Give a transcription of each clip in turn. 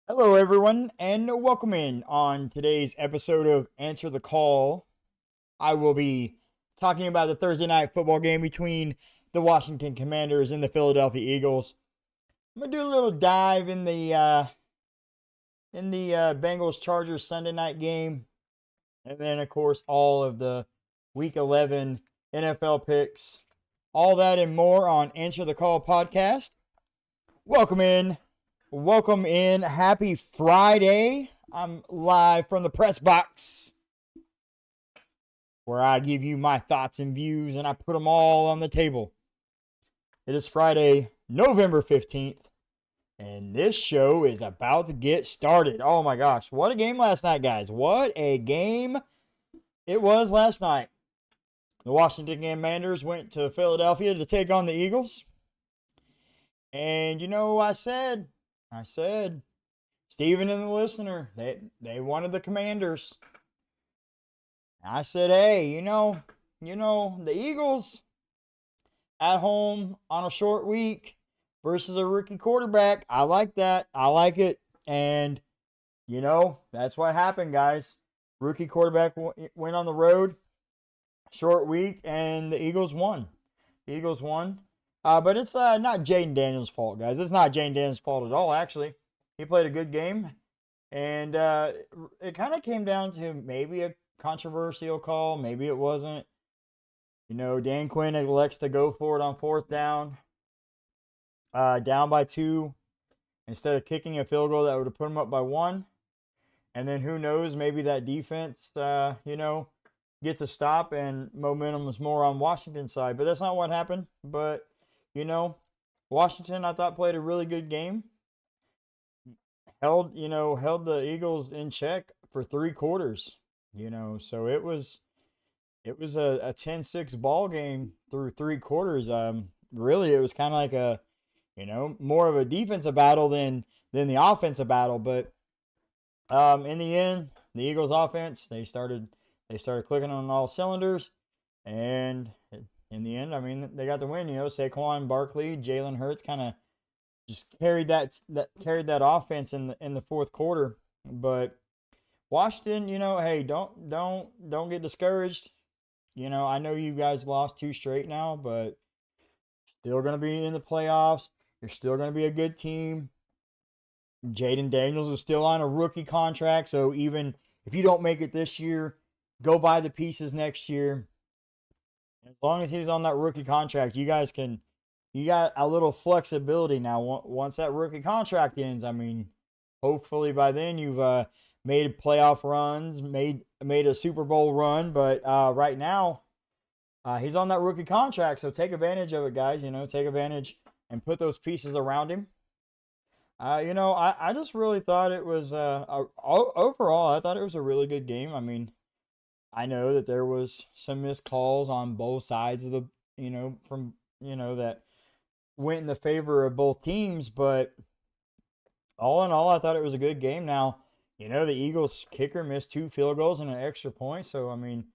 Hello, everyone, and welcome in on today's episode of Answer the Call. I will be talking about the Thursday night football game between the Washington Commanders and the Philadelphia Eagles. I'm gonna do a little dive in the Bengals Chargers Sunday night game, and then of course all of the Week 11 NFL picks, all that and more on Answer the Call podcast. Welcome in. Welcome in. Happy Friday. I'm live from the press box where I give you my thoughts and views and I put them all on the table. It is Friday, November 15th, and this show is about to get started. Oh my gosh, what a game last night, guys. What a game it was last night. The Washington Commanders went to Philadelphia to take on the Eagles. And you know, I said, Steven and the listener, they wanted the Commanders. I said, hey, the Eagles at home on a short week versus a rookie quarterback. I like that. I like it. And, that's what happened, guys. Rookie quarterback went on the road, short week, and the Eagles won. The Eagles won. But it's not Jaden Daniels' fault, guys. It's not Jaden Daniels' fault at all, actually. He played a good game. And it kind of came down to maybe a controversial call. Maybe it wasn't. Dan Quinn elects to go for it on fourth down. Down by 2. Instead of kicking a field goal that would have put him up by 1. And then who knows, maybe that defense, gets a stop and momentum was more on Washington's side. But that's not what happened. But, Washington, I thought, played a really good game. Held the Eagles in check for 3 quarters. So it was a 10-6 ball game through 3 quarters. Really, it was kind of like a, more of a defensive battle than the offensive battle. But in the end, the Eagles offense, they started clicking on all cylinders, and in the end, I mean, they got the win. Saquon Barkley, Jalen Hurts kind of just carried that offense in the fourth quarter. But Washington, hey, don't get discouraged. I know you guys lost 2 straight now, but still going to be in the playoffs. You're still going to be a good team. Jaden Daniels is still on a rookie contract, so even if you don't make it this year, go buy the pieces next year. As long as he's on that rookie contract, you got a little flexibility now. Once that rookie contract ends, I mean, hopefully by then you've made playoff runs, made a Super Bowl run. But right now, he's on that rookie contract, so take advantage of it, guys. Take advantage and put those pieces around him. I just really thought it was overall, I thought it was a really good game. I mean, I know that there was some missed calls on both sides of the, from that went in the favor of both teams, but all in all, I thought it was a good game. Now, the Eagles kicker missed 2 field goals and an extra point, so I mean,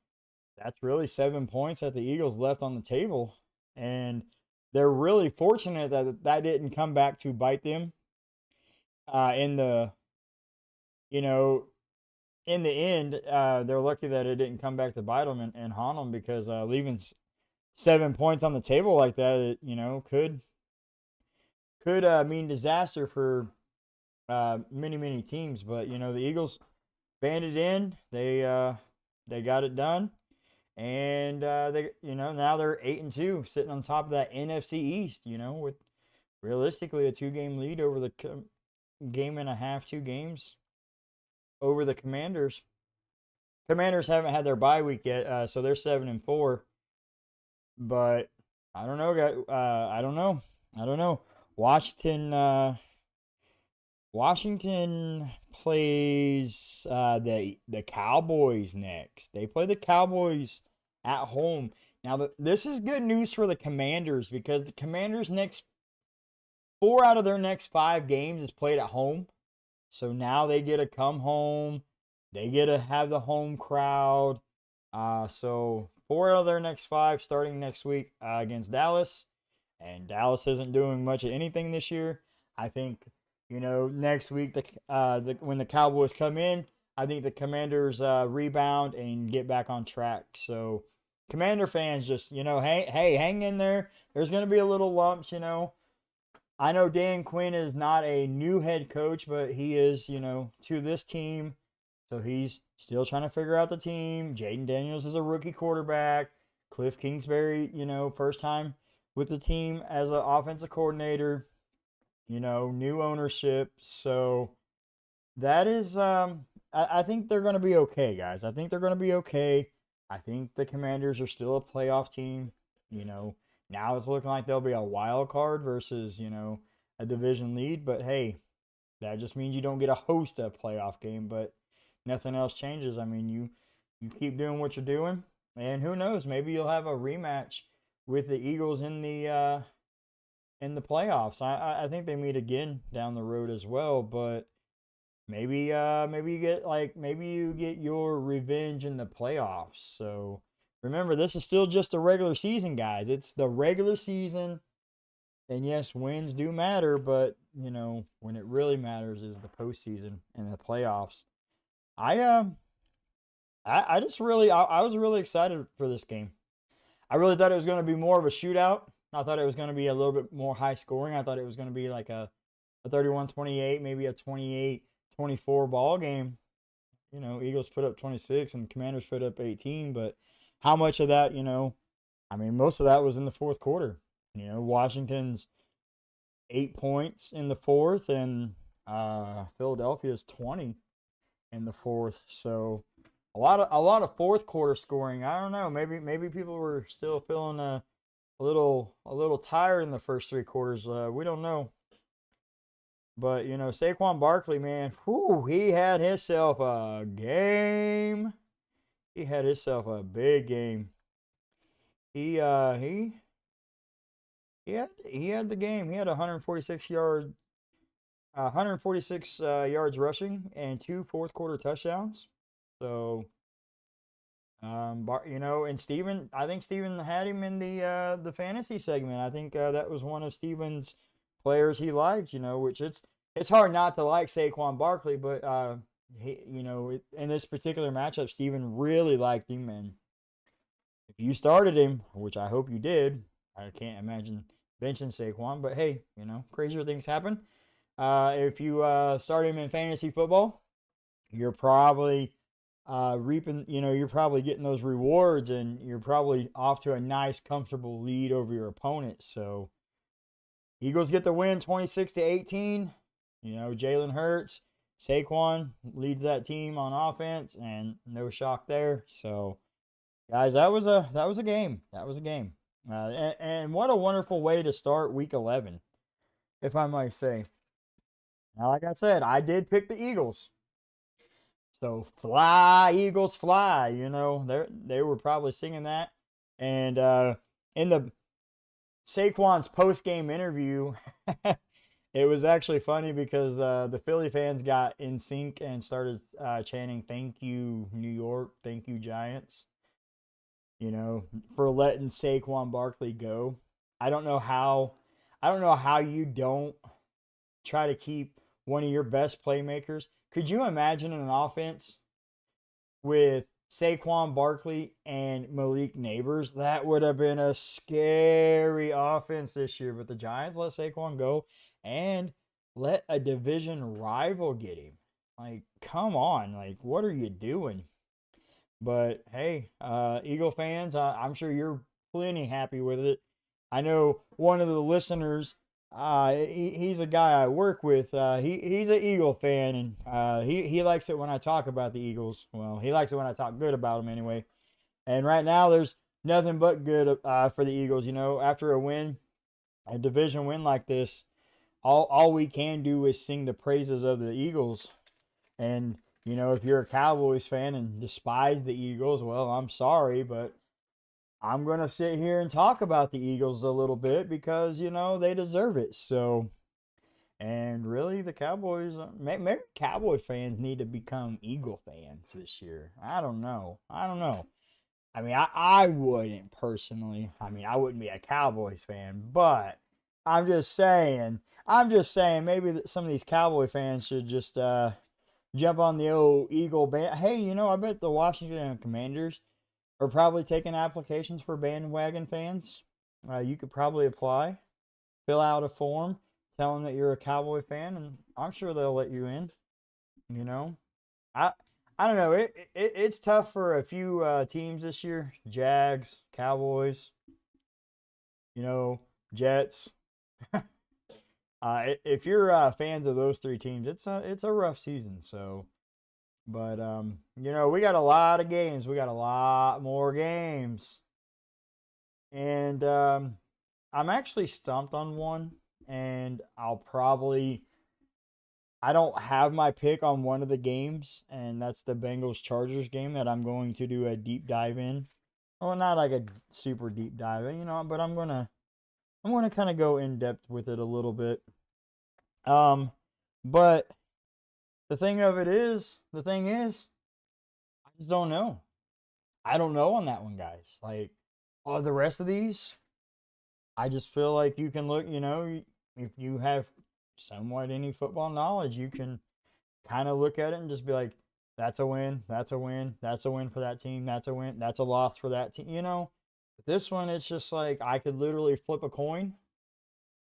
that's really 7 points that the Eagles left on the table, and they're really fortunate that didn't come back to bite them. In the, you know, in the end, they're lucky that it didn't come back to bite them and haunt them, because leaving 7 points on the table like that, it, could mean disaster for many teams. But the Eagles banded in. They got it done, and they now they're 8-2, sitting on top of that NFC East. With realistically a 2-game lead over the game and a half, 2 games over the Commanders. Commanders haven't had their bye week yet, so they're 7-4. But I don't know, guys. I don't know. I don't know. Washington plays the Cowboys next. They play the Cowboys at home. Now, this is good news for the Commanders, because the Commanders' next 4 out of their next 5 games is played at home. So now they get to come home. They get to have the home crowd. So 4 out of their next 5 starting next week against Dallas. And Dallas isn't doing much of anything this year. I think Next week, when the Cowboys come in, I think the Commanders rebound and get back on track. So, Commander fans, just hey, hang in there. There's gonna be a little lumps. I know Dan Quinn is not a new head coach, but he is, to this team. So he's still trying to figure out the team. Jaden Daniels is a rookie quarterback. Cliff Kingsbury, first time with the team as an offensive coordinator. New ownership. So that is, I think they're going to be okay, guys. I think they're going to be okay. I think the Commanders are still a playoff team. Now it's looking like they'll be a wild card versus, a division lead. But hey, that just means you don't get to host a playoff game. But nothing else changes. I mean, you keep doing what you're doing, and who knows? Maybe you'll have a rematch with the Eagles in the playoffs. I think they meet again down the road as well, but maybe you get your revenge in the playoffs. So remember, this is still just a regular season, guys. It's the regular season, and yes, wins do matter, but when it really matters is the postseason and the playoffs. I I just really I was really excited for this game. I really thought it was going to be more of a shootout. I thought it was going to be a little bit more high scoring. I thought it was going to be like a 31-28, maybe a 28-24 ball game. Eagles put up 26 and Commanders put up 18, but how much of that, I mean, most of that was in the fourth quarter. Washington's 8 points in the fourth and Philadelphia's 20 in the fourth. So a lot of fourth quarter scoring. I don't know. Maybe people were still feeling a little tired in the first three quarters. We don't know. But Saquon Barkley, man, he had himself a game. He had himself a big game. He had the game. He had 146 yards rushing and two fourth quarter touchdowns. So and Steven, I think Steven had him in the fantasy segment. I think that was one of Steven's players he liked. Which it's hard not to like Saquon Barkley, but in this particular matchup, Steven really liked him, and if you started him, which I hope you did, I can't imagine benching Saquon, but hey, crazier things happen. If you start him in fantasy football, you're probably reaping, you're probably getting those rewards and you're probably off to a nice, comfortable lead over your opponent. So, Eagles get the win 26-18. Jalen Hurts, Saquon leads that team on offense, and no shock there. So, guys, that was a game. That was a game. And what a wonderful way to start Week 11, if I might say. Now, like I said, I did pick the Eagles. So fly, Eagles, fly. They were probably singing that. And in the Saquon's post game interview, it was actually funny because the Philly fans got in sync and started chanting "Thank you, New York, thank you, Giants." For letting Saquon Barkley go. I don't know how you don't try to keep one of your best playmakers. Could you imagine an offense with Saquon Barkley and Malik Neighbors? That would have been a scary offense this year. But the Giants let Saquon go and let a division rival get him. Like, come on. Like, what are you doing? But hey, Eagle fans, I'm sure you're plenty happy with it. I know one of the listeners, he's a guy I work with. He's an Eagle fan, and he likes it when I talk about the Eagles. Well, he likes it when I talk good about them anyway. And right now, there's nothing but good for the Eagles. After a division win like this, all we can do is sing the praises of the Eagles. And if you're a Cowboys fan and despise the Eagles, well, I'm sorry, but I'm going to sit here and talk about the Eagles a little bit because, they deserve it. So, and really, the Cowboys, maybe Cowboy fans need to become Eagle fans this year. I don't know. I mean, I wouldn't personally. I mean, I wouldn't be a Cowboys fan, but I'm just saying. I'm just saying. Maybe some of these Cowboy fans should just jump on the old Eagle band. Hey, I bet the Washington Commanders are probably taking applications for bandwagon fans. You could probably apply, fill out a form, tell them that you're a Cowboy fan, and I'm sure they'll let you in. You know, I I don't know. It's tough for a few teams this year. Jags, Cowboys, Jets. If you're fans of those three teams, it's a rough season. So, but we got a lot of games. We got a lot more games, and I'm actually stumped on one, and I don't have my pick on one of the games, and that's the Bengals Chargers game that I'm going to do a deep dive in. Well, not like a super deep dive, but I'm gonna kind of go in depth with it a little bit. Um, but the thing is, I just don't know. I don't know on that one, guys. Like all the rest of these, I just feel like you can look, if you have somewhat any football knowledge, you can kind of look at it and just be like, that's a win, that's a win, that's a win for that team, that's a win, that's a loss for that team. But this one, it's just like I could literally flip a coin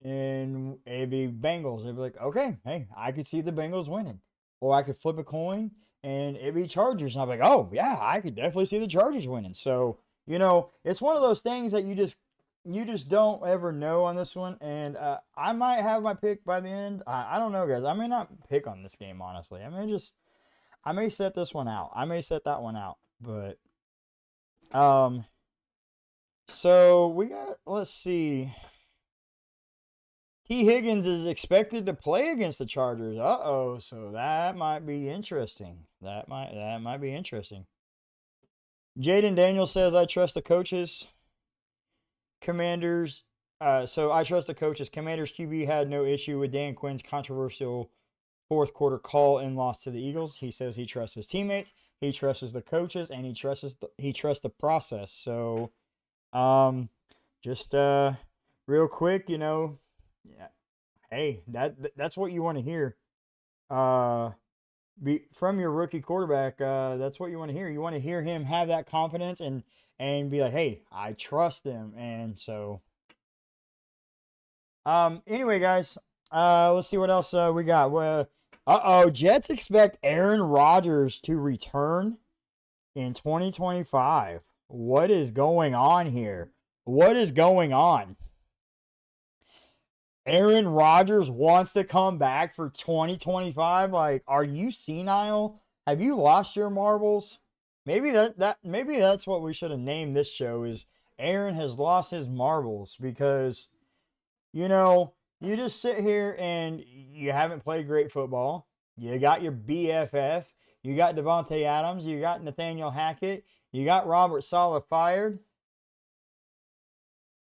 and it'd be Bengals. It'd be like, okay, hey, I could see the Bengals winning. Or I could flip a coin and it'd be Chargers. And I'm like, oh, yeah, I could definitely see the Chargers winning. So, it's one of those things that you just don't ever know on this one. And I might have my pick by the end. I don't know, guys. I may not pick on this game, honestly. I may set this one out. I may set that one out. But, so let's see. T. Higgins is expected to play against the Chargers. Uh-oh, so that might be interesting. That might be interesting. Jaden Daniels says, I trust the coaches. Commanders. So I trust the coaches. Commanders QB had no issue with Dan Quinn's controversial fourth quarter call and loss to the Eagles. He says he trusts his teammates, he trusts the coaches, and he trusts the process. So, just real quick, yeah, hey, that's what you want to hear. From your rookie quarterback, that's what you want to hear. You want to hear him have that confidence and be like, hey, I trust him. And so, anyway, guys, let's see what else we got. Jets expect Aaron Rodgers to return in 2025. What is going on here? What is going on? Aaron Rodgers wants to come back for 2025. Like, are you senile? Have you lost your marbles? Maybe maybe that's what we should have named this show is Aaron has lost his marbles because you just sit here and you haven't played great football. You got your BFF. You got Devontae Adams. You got Nathaniel Hackett. You got Robert Saleh fired.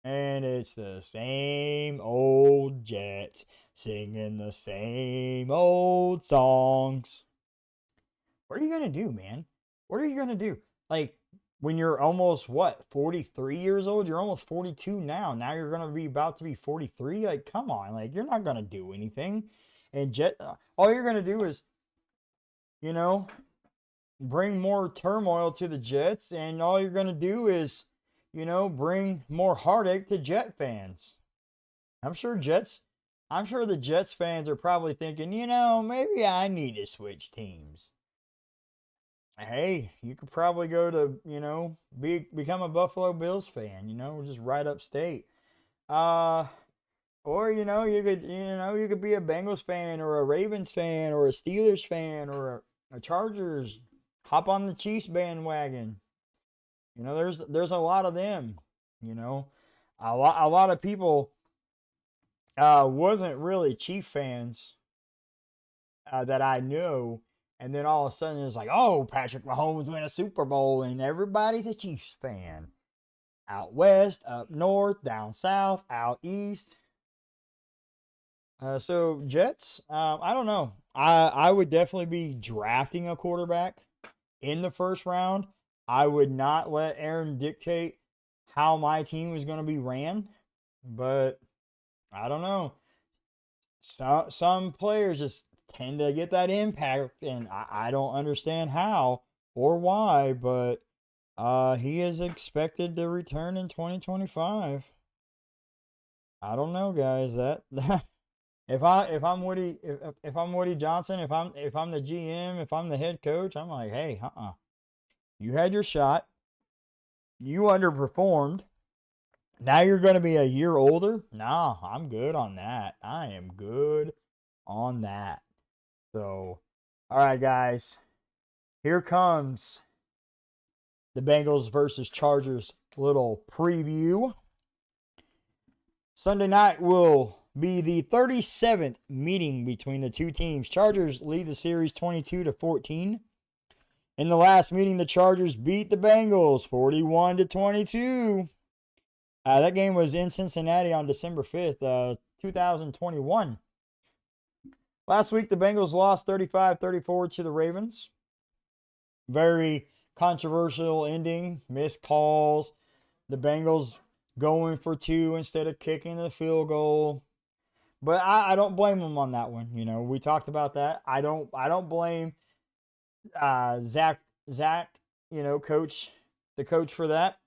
And it's the same old Jets singing the same old songs. What are you going to do, man? What are you going to do? Like, when you're almost, 43 years old? You're almost 42 now. Now you're going to be about to be 43? Like, come on. Like, you're not going to do anything. And all you're going to do is, bring more turmoil to the Jets. And all you're going to do is, bring more heartache to Jet fans. I'm sure the Jets fans are probably thinking, maybe I need to switch teams. Hey, you could probably go to, become a Buffalo Bills fan, just right upstate. Or, you could be a Bengals fan or a Ravens fan or a Steelers fan or a Chargers. Hop on the Chiefs bandwagon. There's a lot of them. A lot of people wasn't really Chief fans that I know, and then all of a sudden it's like, oh, Patrick Mahomes win a Super Bowl, and everybody's a Chiefs fan. Out west, up north, down south, out east. So Jets, I don't know. I would definitely be drafting a quarterback in the first round. I would not let Aaron dictate how my team was going to be ran, but I don't know. Some players just tend to get that impact, and I don't understand how or why, but he is expected to return in 2025. I don't know, guys. That if I'm Woody Johnson, if I'm the GM, if I'm the head coach, I'm like, hey, you had your shot, you underperformed. Now you're going to be a year older? Nah, I'm good on that. I am good on that. So, all right, guys. Here comes the Bengals versus Chargers little preview. Sunday night will be the 37th meeting between the two teams. Chargers lead the series 22-14. In the last meeting, the Chargers beat the Bengals 41-22. That game was in Cincinnati on December 5th, 2021. Last week, the Bengals lost 35-34 to the Ravens. Very controversial ending, missed calls. The Bengals going for two instead of kicking the field goal. But I don't blame them on that one. You know, we talked about that. I don't blame Zach, you know, the coach for that.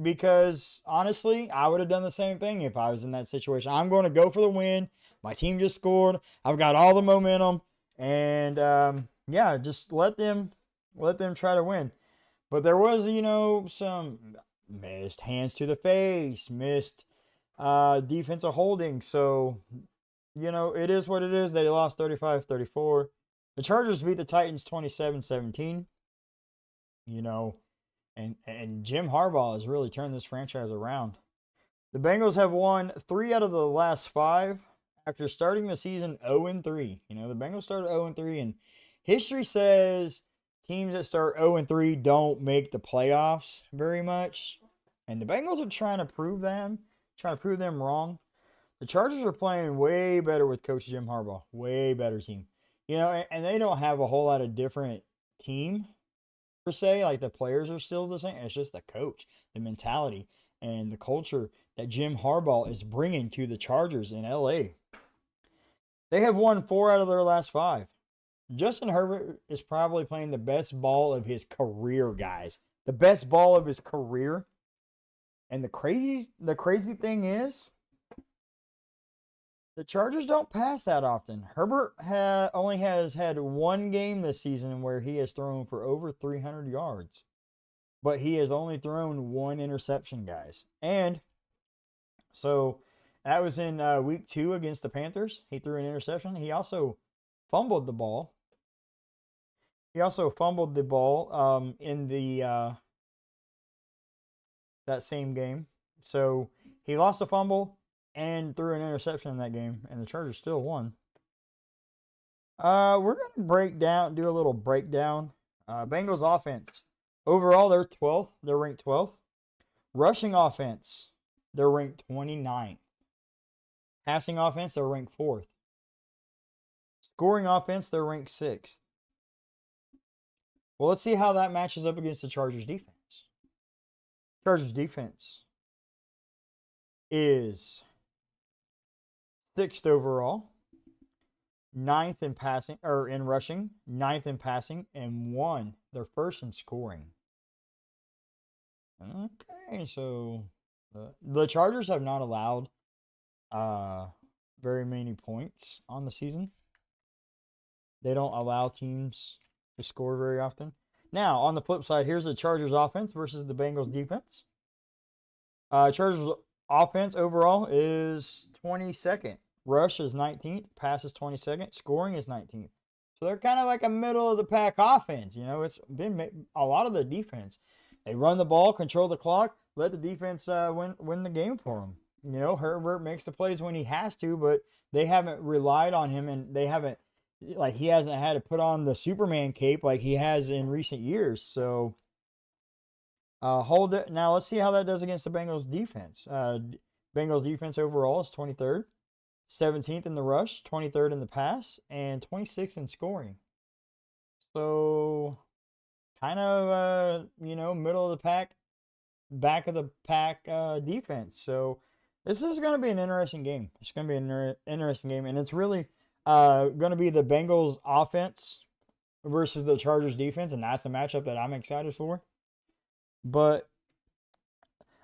Because honestly, I would have done the same thing if I was in that situation. I'm going to go for the win. My team just scored. I've got all the momentum, and yeah, just let them try to win. But there was, you know, some missed hands to the face, missed defensive holding. So, you know, it is what it is. They lost 35-34. The Chargers beat the Titans 27-17. You know, and Jim Harbaugh has really turned this franchise around. The Bengals have won 3 out of the last 5 after starting the season 0-3. You know, the Bengals started 0-3, and history says teams that start 0-3 don't make the playoffs very much. And the Bengals are trying to prove them wrong. The Chargers are playing way better with Coach Jim Harbaugh. Way better team. You know, and they don't have a whole lot of different team per se. Like, the players are still the same. It's just the coach, the mentality, and the culture that Jim Harbaugh is bringing to the Chargers in LA. They have won 4 out of their last 5. Justin Herbert is probably playing the best ball of his career, guys. The best ball of his career. And the crazy thing is, the Chargers don't pass that often. Herbert only has had 1 game this season where he has thrown for over 300 yards. But he has only thrown 1 interception, guys. And so that was in week 2 against the Panthers. He threw an interception. He also fumbled the ball. In the that same game. So he lost a fumble and threw an interception in that game, and the Chargers still won. We're going to do a little breakdown. Bengals offense. Overall, they're 12th. They're ranked 12th. Rushing offense, they're ranked 29th. Passing offense, they're ranked 4th. Scoring offense, they're ranked 6th. Well, let's see how that matches up against the Chargers defense. Chargers defense is 6th overall, 9th in passing or in rushing, 9th in passing, and they're 1st in scoring. Okay, so the Chargers have not allowed very many points on the season. They don't allow teams to score very often. Now, on the flip side, here's the Chargers offense versus the Bengals defense. Chargers offense overall is 22nd. Rush is 19th. Pass is 22nd. Scoring is 19th. So they're kind of like a middle of the pack offense. You know, it's been a lot of the defense. They run the ball, control the clock, let the defense win the game for them. You know, Herbert makes the plays when he has to, but they haven't relied on him, and he hasn't had to put on the Superman cape like he has in recent years. So hold it. Now let's see how that does against the Bengals defense. Bengals defense overall is 23rd, 17th in the rush, 23rd in the pass, and 26th in scoring. So kind of middle of the pack, back of the pack defense. So This is going to be an interesting game. It's going to be an interesting game, and it's really going to be the Bengals offense versus the Chargers defense, and that's the matchup that I'm excited for. But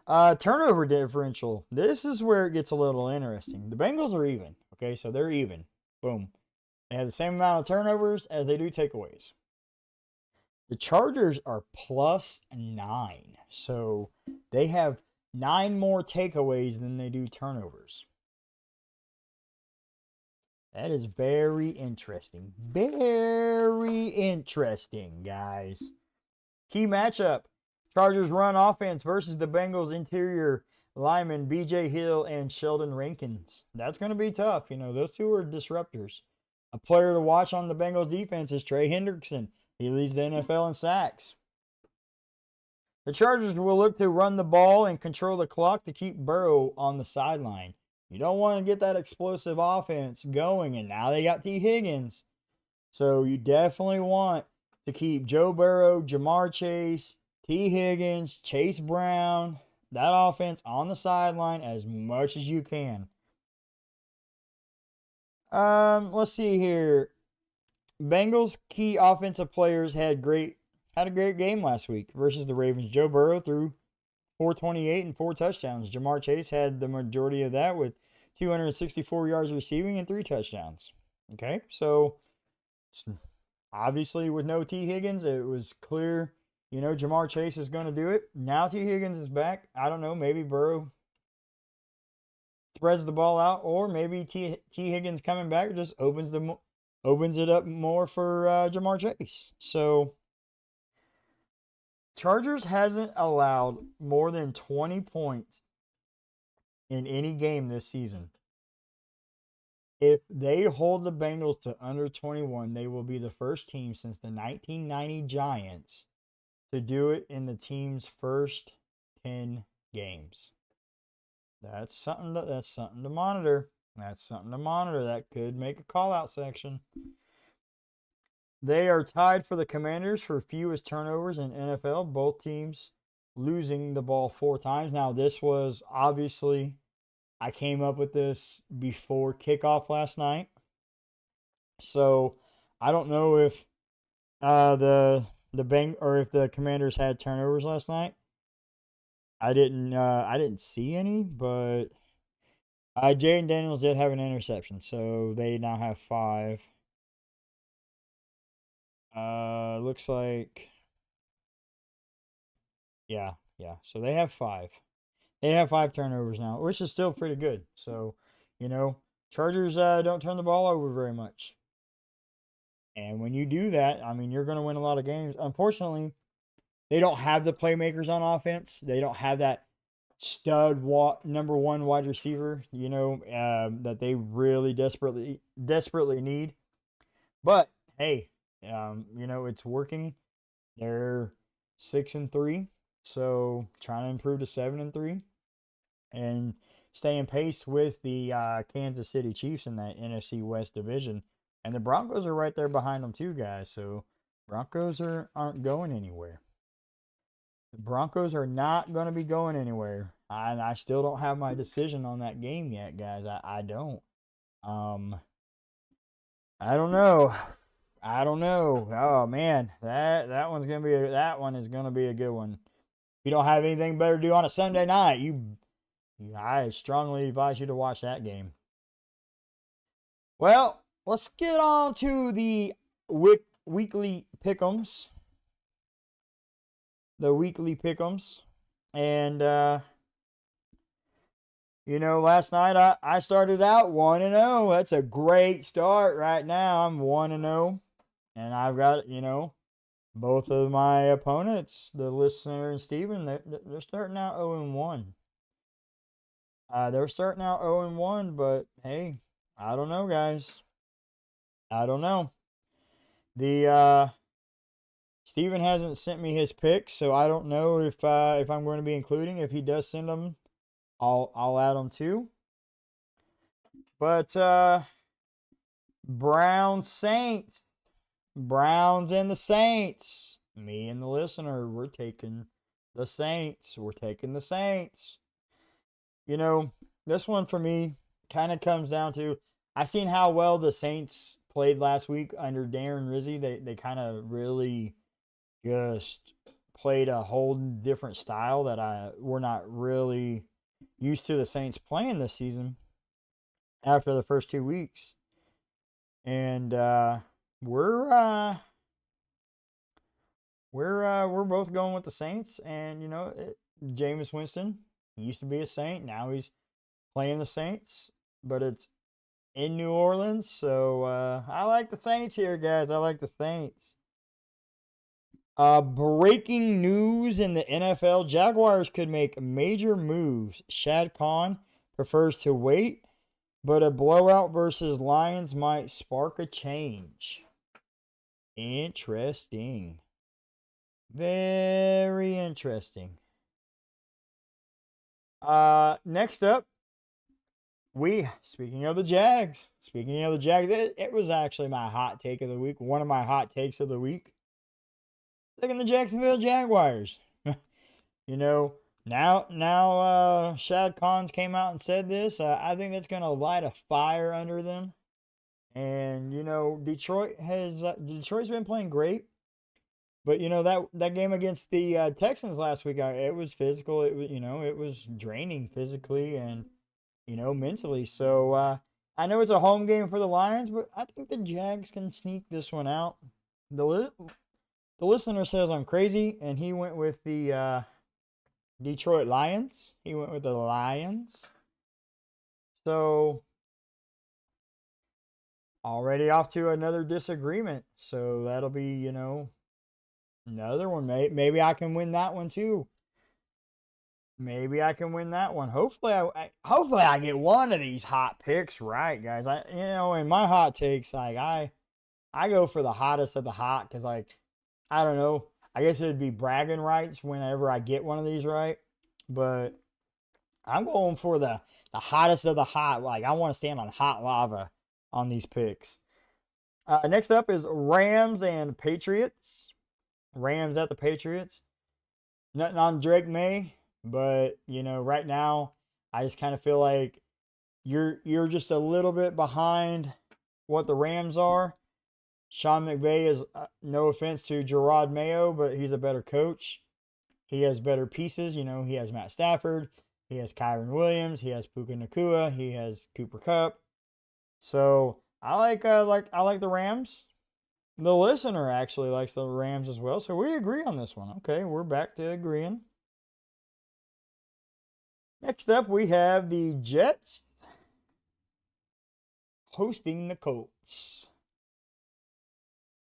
turnover differential. This is where it gets a little interesting. The Bengals are even. Okay, so they're even. Boom. They have the same amount of turnovers as they do takeaways. The Chargers are +9. So they have 9 more takeaways than they do turnovers. That is very interesting. Very interesting, guys. Key matchup. Chargers run offense versus the Bengals interior linemen B.J. Hill and Sheldon Rankins. That's going to be tough. You know, those two are disruptors. A player to watch on the Bengals defense is Trey Hendrickson. He leads the NFL in sacks. The Chargers will look to run the ball and control the clock to keep Burrow on the sideline. You don't want to get that explosive offense going, and now they got T. Higgins. So you definitely want to keep Joe Burrow, Jamar Chase, T. Higgins, Chase Brown, that offense on the sideline as much as you can. Let's see here. Bengals key offensive players had a great game last week versus the Ravens. Joe Burrow threw 428 and 4 touchdowns. Jamar Chase had the majority of that with 264 yards receiving and 3 touchdowns. Okay, so obviously with no T. Higgins, it was clear, you know, Jamar Chase is going to do it. Now T. Higgins is back. I don't know, maybe Burrow spreads the ball out, or maybe T. Higgins coming back just opens it up more for Jamar Chase. So Chargers hasn't allowed more than 20 points in any game this season. If they hold the Bengals to under 21, they will be the first team since the 1990 Giants to do it in the team's first 10 games. That's something to monitor. That's something to monitor. That could make a call-out section. They are tied for the Commanders for fewest turnovers in NFL, both teams losing the ball 4 times. Now, this was obviously, I came up with this before kickoff last night. So, I don't know if if the Commanders had turnovers last night. I didn't see any, but Jaden Daniels did have an interception, so they now have 5. Looks like, yeah. So they have 5. They have 5 turnovers now, which is still pretty good. So, you know, Chargers don't turn the ball over very much. And when you do that, I mean, you're going to win a lot of games. Unfortunately, they don't have the playmakers on offense. They don't have that stud number 1 wide receiver, you know, that they really desperately need. But hey, you know, it's working. They're 6-3, so trying to improve to 7-3, and staying pace with the Kansas City Chiefs in that NFC West division. And the Broncos are right there behind them too, guys. So Broncos aren't going anywhere. The Broncos are not going to be going anywhere. And I still don't have my decision on that game yet, guys. I don't. I don't know. Oh man, that one is gonna be a good one. If you don't have anything better to do on a Sunday night, I strongly advise you to watch that game. Well, let's get on to the weekly pick'ems. The weekly pick'ems, and you know, last night I started out 1-0. That's a great start right now. I'm 1-0. And I've got, you know, both of my opponents, the listener and Steven, they're starting out 0-1. They're starting out 0-1, but hey, I don't know, guys. I don't know. The Steven hasn't sent me his picks, so I don't know if I'm going to be including. If he does send them, I'll add them too. But Browns and the Saints. Me and the listener, we're taking the Saints. You know, this one for me kind of comes down to I seen how well the Saints played last week under Darren Rizzi. They kind of really just played a whole different style that we're not really used to the Saints playing this season after the first 2 weeks. And we're we're both going with the Saints, and Jameis Winston, he used to be a Saint, now he's playing the Saints, but it's in New Orleans, so I like the Saints here, guys. I like the Saints. Breaking news in the NFL: Jaguars could make major moves. Shad Khan prefers to wait, but a blowout versus Lions might spark a change. Interesting. Very interesting. Next up, speaking of the Jags, it was actually my hot take of the week. One of my hot takes of the week. Taking the Jacksonville Jaguars. Now Shad Khan's came out and said this. I think it's gonna light a fire under them. And Detroit's been playing great. But that game against the Texans last week, it was physical. It was it was draining physically and mentally. So I know it's a home game for the Lions, but I think the Jags can sneak this one out. The listener says I'm crazy, and he went with the Detroit Lions. He went with the Lions. So already off to another disagreement. So that'll be another one. Maybe I can win that one too. Maybe I can win that one. Hopefully I get one of these hot picks right, guys. In my hot takes, like I go for the hottest of the hot, because I don't know. I guess it'd be bragging rights whenever I get one of these right. But I'm going for the hottest of the hot. Like, I want to stand on hot lava on these picks. Next up is Rams and Patriots. Rams at the Patriots. Nothing on Drake May, but right now I just kind of feel like you're just a little bit behind what the Rams are. Sean McVay is, no offense to Gerard Mayo, but he's a better coach. He has better pieces. He has Matt Stafford, he has Kyron Williams, he has Puka Nacua, he has Cooper Kupp. So I like the Rams. The listener actually likes the Rams as well, so we agree on this one. Okay, we're back to agreeing. Next up, we have the Jets hosting the Colts.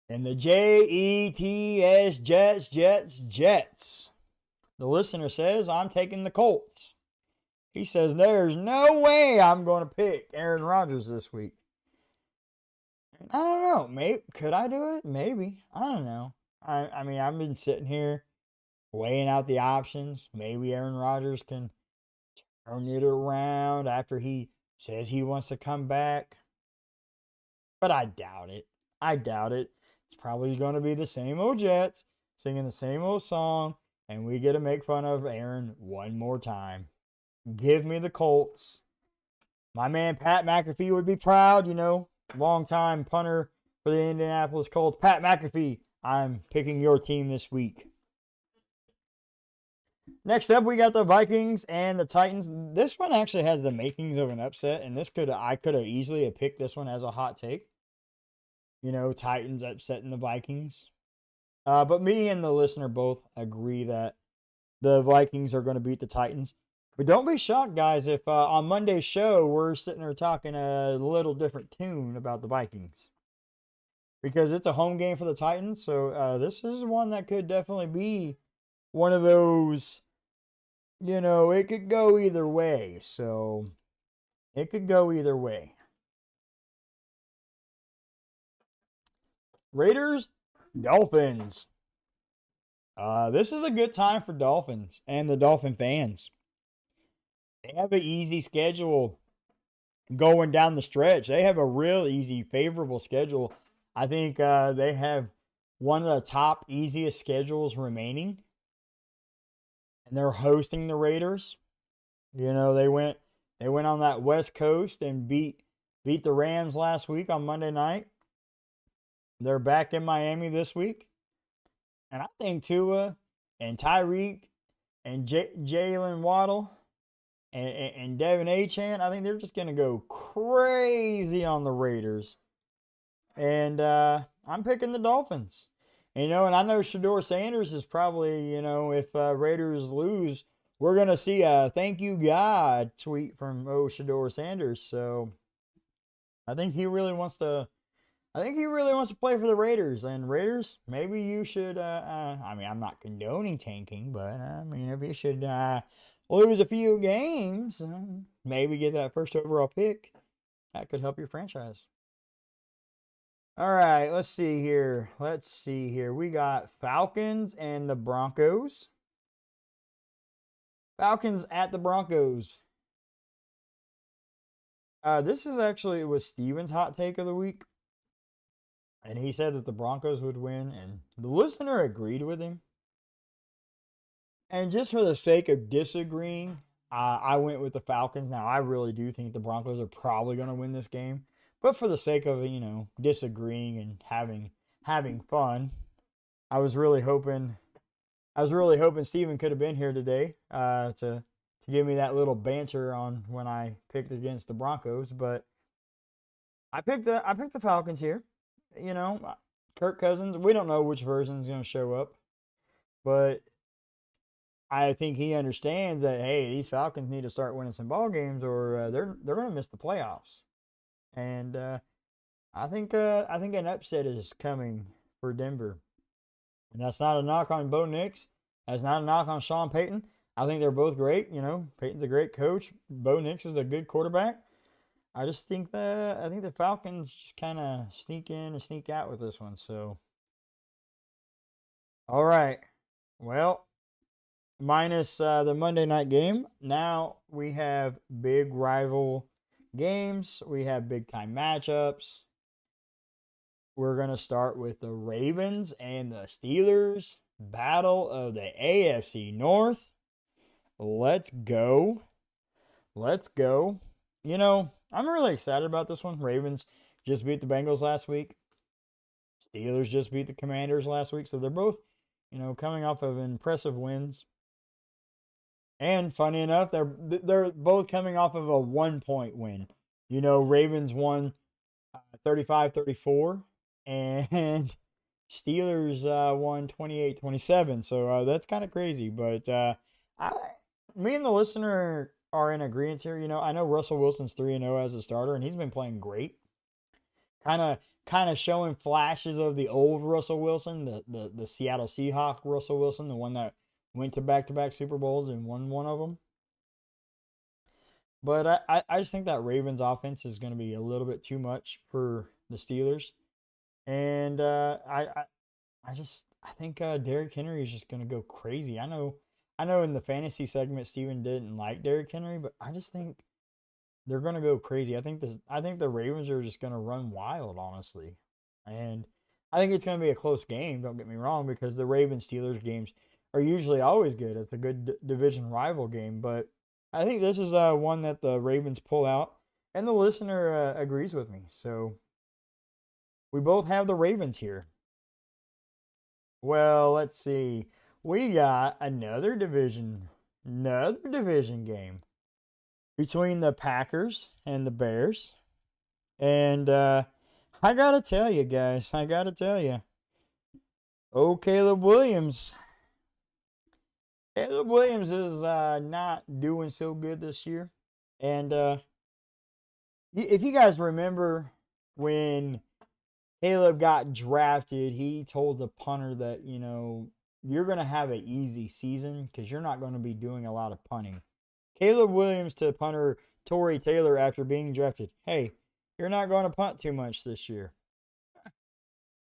And the Jets, Jets. The listener says, I'm taking the Colts. He says, there's no way I'm going to pick Aaron Rodgers this week. I don't know. Maybe could I do it? Maybe. I don't know. I mean, I've been sitting here weighing out the options. Maybe Aaron Rodgers can turn it around after he says he wants to come back. But I doubt it. It's probably going to be the same old Jets singing the same old song, and we get to make fun of Aaron one more time. Give me the Colts. My man Pat McAfee would be proud, longtime punter for the Indianapolis Colts. Pat McAfee, I'm picking your team this week. Next up, we got the Vikings and the Titans. This one actually has the makings of an upset, and I could have easily picked this one as a hot take. Titans upsetting the Vikings. But me and the listener both agree that the Vikings are going to beat the Titans. But don't be shocked, guys, if on Monday's show we're sitting there talking a little different tune about the Vikings. Because it's a home game for the Titans, so this is one that could definitely be one of those, it could go either way. So, it could go either way. Raiders, Dolphins. This is a good time for Dolphins and the Dolphin fans. They have an easy schedule going down the stretch. They have a real easy, favorable schedule. I think they have one of the top easiest schedules remaining. And they're hosting the Raiders. They went They went on that West Coast and beat the Rams last week on Monday night. They're back in Miami this week. And I think Tua and Tyreek and Jalen Waddle and Devin Achane, I think they're just going to go crazy on the Raiders. And I'm picking the Dolphins. And I know Shedeur Sanders is probably, if Raiders lose, we're going to see a thank you God tweet from Shedeur Sanders. So I think he really wants to play for the Raiders. And Raiders, maybe you should, I'm not condoning tanking, but if you should lose a few games, maybe get that first overall pick, that could help your franchise. All right, let's see here. We got Falcons and the Broncos. Falcons at the Broncos. This is actually was Steven's hot take of the week. And he said that the Broncos would win, and the listener agreed with him. And just for the sake of disagreeing, I went with the Falcons. Now, I really do think the Broncos are probably going to win this game. But for the sake of, disagreeing and having fun, I was really hoping Steven could have been here today to give me that little banter on when I picked against the Broncos. But I picked the Falcons here. Kirk Cousins, we don't know which version is going to show up. But I think he understands that, hey, these Falcons need to start winning some ball games or they're going to miss the playoffs. And I think an upset is coming for Denver. And that's not a knock on Bo Nix. That's not a knock on Sean Payton. I think they're both great. Payton's a great coach. Bo Nix is a good quarterback. I just think the Falcons just kind of sneak in and sneak out with this one. So, all right. Well, minus the Monday night game. Now we have big rival games. We have big time matchups. We're going to start with the Ravens and the Steelers. Battle of the AFC North. Let's go. I'm really excited about this one. Ravens just beat the Bengals last week. Steelers just beat the Commanders last week. So they're both, coming off of impressive wins. And funny enough, they're both coming off of a 1-point win. Ravens won 35-34 and Steelers won 28-27. So that's kind of crazy. But me and the listener are in agreement here. I know Russell Wilson's 3-0 as a starter, and he's been playing great. Kind of showing flashes of the old Russell Wilson, the Seattle Seahawks Russell Wilson, the one that went to back-to-back Super Bowls and won one of them. But I just think that Ravens offense is going to be a little bit too much for the Steelers. And I think Derrick Henry is just going to go crazy. I know in the fantasy segment Steven didn't like Derrick Henry, but I just think they're going to go crazy. I think the Ravens are just going to run wild, honestly. And I think it's going to be a close game, don't get me wrong, because the Ravens-Steelers games are usually always good. It's a good division rival game, but I think this is one that the Ravens pull out, and the listener agrees with me. So we both have the Ravens here. Well, let's see. We got another division game between the Packers and the Bears. And I got to tell you, guys, Caleb Williams. Caleb Williams is not doing so good this year. And if you guys remember when Caleb got drafted, he told the punter that, you're going to have an easy season because you're not going to be doing a lot of punting. Caleb Williams to punter Tory Taylor after being drafted. Hey, you're not going to punt too much this year.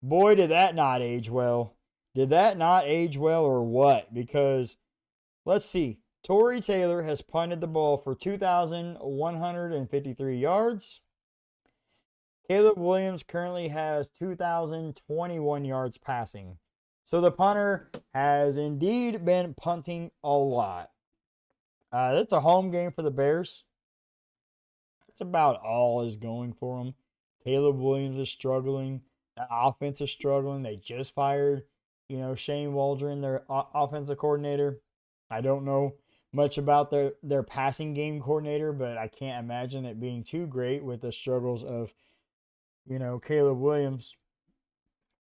Boy, did that not age well. Did that not age well or what? Because, let's see. Tory Taylor has punted the ball for 2,153 yards. Caleb Williams currently has 2,021 yards passing. So the punter has indeed been punting a lot. It's a home game for the Bears. That's about all is going for them. Caleb Williams is struggling. The offense is struggling. They just fired, Shane Waldron, their offensive coordinator. I don't know much about their passing game coordinator, but I can't imagine it being too great with the struggles of, Caleb Williams.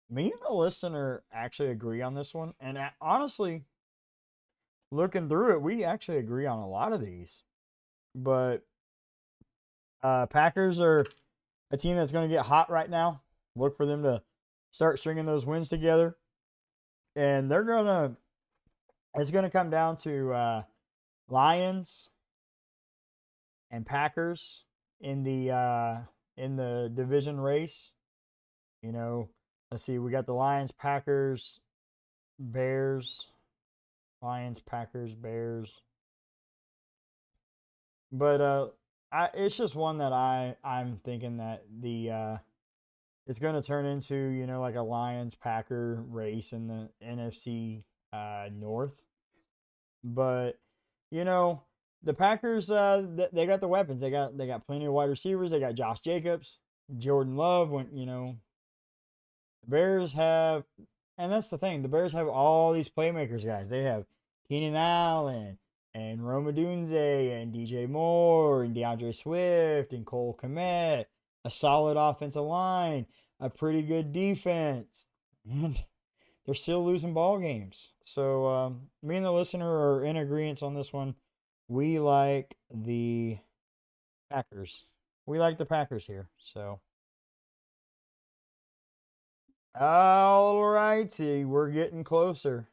Me and the listener actually agree on this one. And honestly, looking through it, we actually agree on a lot of these. But Packers are a team that's going to get hot right now. Look for them to start stringing those wins together. And it's going to come down to Lions and Packers in the division race. Let's see, we got the Lions, Packers, Bears. Lions, Packers, Bears. But it's just one that I'm thinking that it's going to turn into, like a Lions Packer race in the NFC North. But, the Packers, they got the weapons. They got plenty of wide receivers. They got Josh Jacobs, Jordan Love. The Bears have, and that's the thing, the Bears have all these playmakers, guys. They have Keenan Allen and Rome Odunze and DJ Moore and DeAndre Swift and Cole Kmet, a solid offensive line, a pretty good defense, and they're still losing ball games. So me and the listener are in agreement on this one. We like the Packers. We like the Packers here. So, all righty, we're getting closer.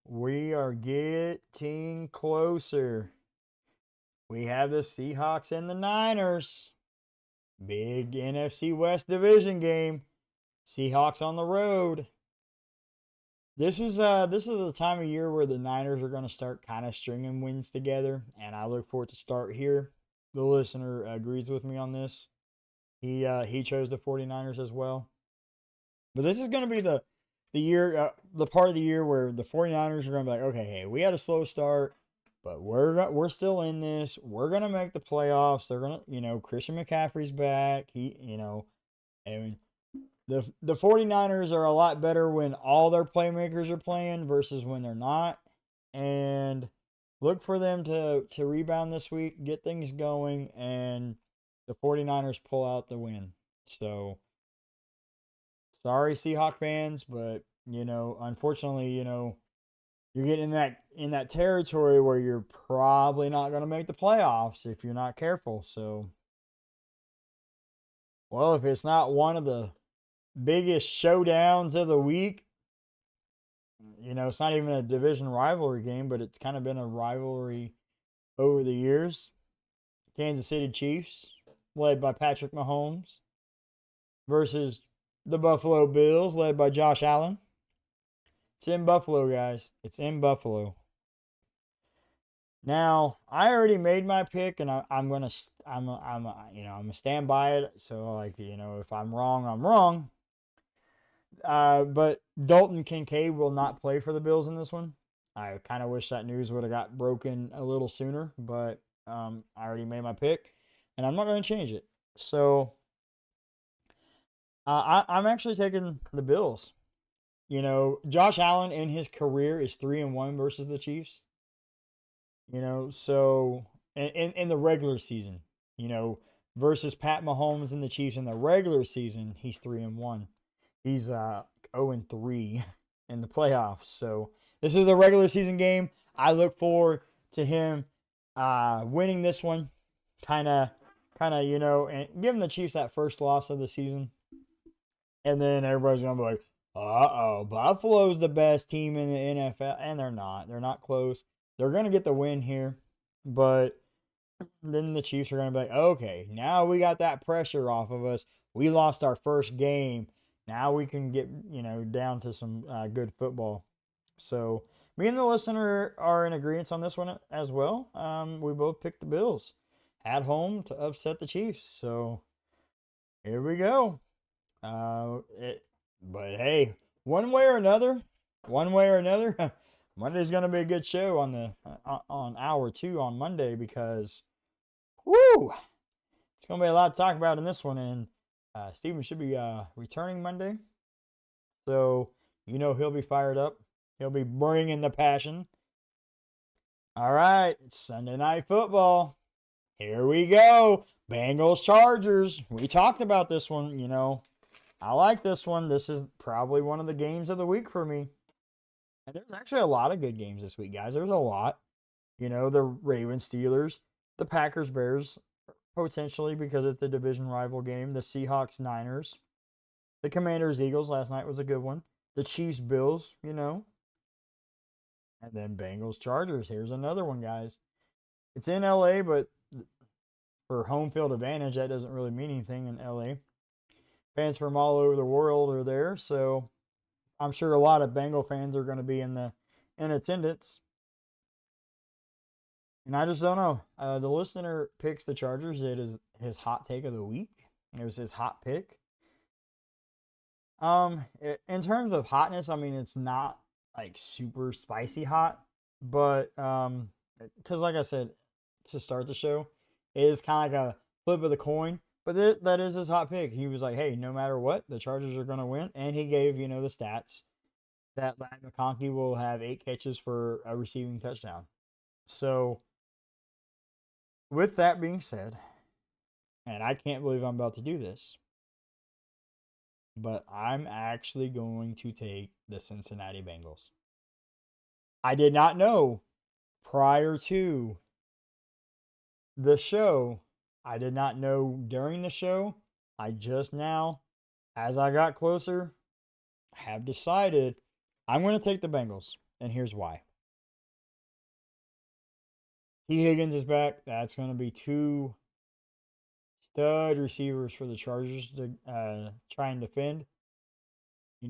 We are getting closer. We have the Seahawks and the Niners. Big NFC West division game. Seahawks on the road. This is the time of year where the Niners are going to start kind of stringing wins together, and I look forward to start here. The listener agrees with me on this. He chose the 49ers as well. But this is going to be the year, the part of the year where the 49ers are going to be like, okay, hey, we had a slow start, but we're still in this. We're going to make the playoffs. They're going to, Christian McCaffrey's back. And the 49ers are a lot better when all their playmakers are playing versus when they're not. And look for them to rebound this week, get things going, and the 49ers pull out the win. So, sorry, Seahawk fans, but, unfortunately, you're getting in that territory where you're probably not going to make the playoffs if you're not careful. So, well, if it's not one of the biggest showdowns of the week, it's not even a division rivalry game, but it's kind of been a rivalry over the years. Kansas City Chiefs, led by Patrick Mahomes, versus the Buffalo Bills, led by Josh Allen. It's in Buffalo, guys. It's in Buffalo. Now, I already made my pick, and I'm gonna stand by it. So, if I'm wrong, I'm wrong. But Dalton Kincaid will not play for the Bills in this one. I kind of wish that news would have got broken a little sooner, but I already made my pick, and I'm not going to change it. So I'm actually taking the Bills. Josh Allen in his career is 3-1 versus the Chiefs. So in the regular season, versus Pat Mahomes and the Chiefs in the regular season, he's 3-1. He's 0-3 in the playoffs. So this is a regular season game. I look forward to him winning this one, kind of, and giving the Chiefs that first loss of the season. And then everybody's gonna be like, Buffalo's the best team in the NFL, and they're not. They're not close. They're gonna get the win here, but then the Chiefs are gonna be like, okay, now we got that pressure off of us. We lost our first game. Now we can get, down to some good football. So me and the listener are in agreement on this one as well. We both picked the Bills at home to upset the Chiefs. So here we go. But hey, one way or another, Monday's gonna be a good show on hour 2 on Monday because, woo, It's going to be a lot to talk about in this one. And Steven should be returning Monday. So, he'll be fired up. He'll be bringing the passion. All right, it's Sunday Night Football. Here we go. Bengals Chargers. We talked about this one, I like this one. This is probably one of the games of the week for me. And there's actually a lot of good games this week, guys. There's a lot. The Ravens Steelers, the Packers Bears, potentially because it's the division rival game, the Seahawks Niners, the Commanders Eagles last night was a good one, the Chiefs Bills, and then Bengals Chargers. Here's another one, guys. It's in LA, but for home field advantage, that doesn't really mean anything in LA. Fans from all over the world are there, so I'm sure a lot of Bengal fans are going to be in attendance. And I just don't know. The listener picks the Chargers. It is his hot take of the week. It was his hot pick. In terms of hotness, I mean, it's not like super spicy hot, but because like I said, to start the show, it is kind of like a flip of the coin. But that is his hot pick. He was like, hey, no matter what, the Chargers are going to win. And he gave, the stats that Ladd McConkey will have 8 catches for a receiving touchdown. So, with that being said, and I can't believe I'm about to do this, but I'm actually going to take the Cincinnati Bengals. I did not know prior to the show. I did not know during the show. I just now, as I got closer, have decided I'm going to take the Bengals. And here's why. T. Higgins is back. That's going to be 2 stud receivers for the Chargers to try and defend.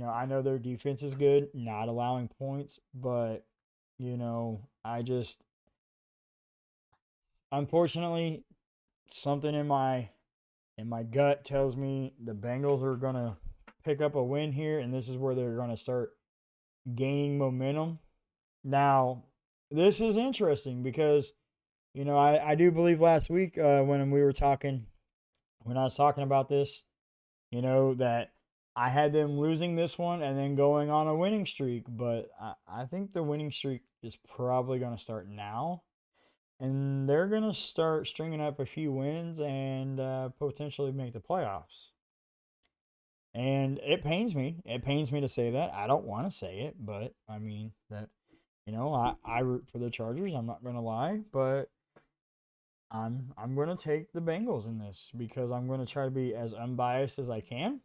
I know their defense is good, not allowing points, but, unfortunately, something in my gut tells me the Bengals are going to pick up a win here, and this is where they're going to start gaining momentum. Now, this is interesting because, I do believe last week when I was talking about this, that I had them losing this one and then going on a winning streak, but I think the winning streak is probably going to start now. And they're going to start stringing up a few wins and potentially make the playoffs. And it pains me. It pains me to say that. I don't want to say it, but I mean that, I root for the Chargers. I'm not going to lie, but I'm going to take the Bengals in this because I'm going to try to be as unbiased as I can.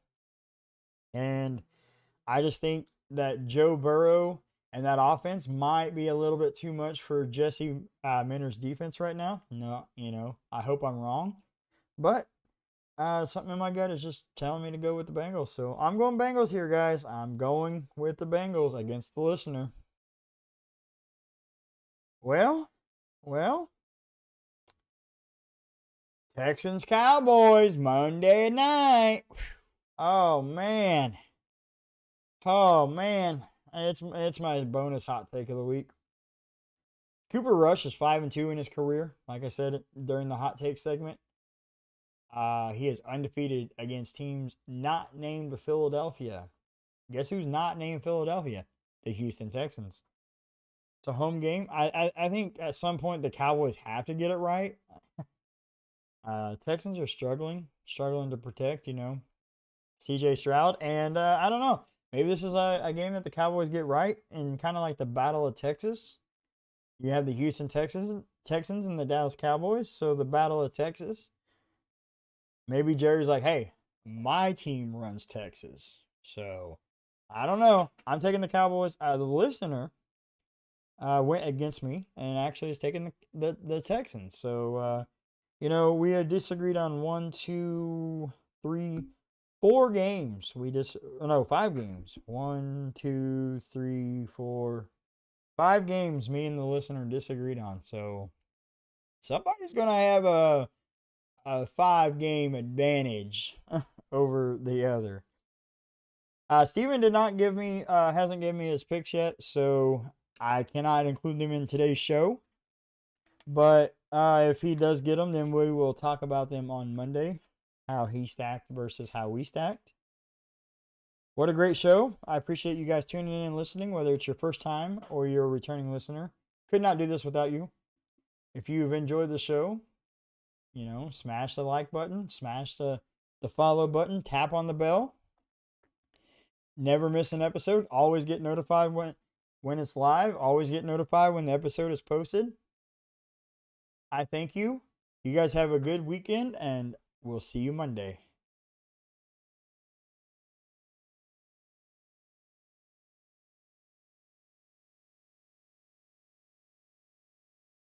And I just think that Joe Burrow and that offense might be a little bit too much for Jesse Minter's defense right now. No, I hope I'm wrong. But something in my gut is just telling me to go with the Bengals. So I'm going Bengals here, guys. I'm going with the Bengals against the listener. Well. Texans Cowboys Monday night. Oh, man. It's my bonus hot take of the week. Cooper Rush is 5-2 in his career. Like I said during the hot take segment, he is undefeated against teams not named Philadelphia. Guess who's not named Philadelphia? The Houston Texans. It's a home game. I think at some point the Cowboys have to get it right. Texans are struggling to protect, CJ Stroud. And I don't know. Maybe this is a game that the Cowboys get right, and kind of like the Battle of Texas. You have the Houston Texans and the Dallas Cowboys. So the Battle of Texas. Maybe Jerry's like, hey, my team runs Texas. So I don't know. I'm taking the Cowboys. The listener went against me and actually is taking the Texans. So, we had disagreed on 1, 2, 3, 4 games. 5 games. 1, 2, 3, 4, 5 games me and the listener disagreed on. So somebody's going to have a 5-game advantage over the other. Steven hasn't given me his picks yet, so I cannot include them in today's show. But If he does get them, then we will talk about them on Monday. How he stacked versus how we stacked. What a great show. I appreciate you guys tuning in and listening, whether it's your first time or you're a returning listener. Could not do this without you. If you've enjoyed the show, smash the like button, smash the follow button, tap on the bell. Never miss an episode. Always get notified when it's live. Always get notified when the episode is posted. I thank you. You guys have a good weekend, and we'll see you Monday.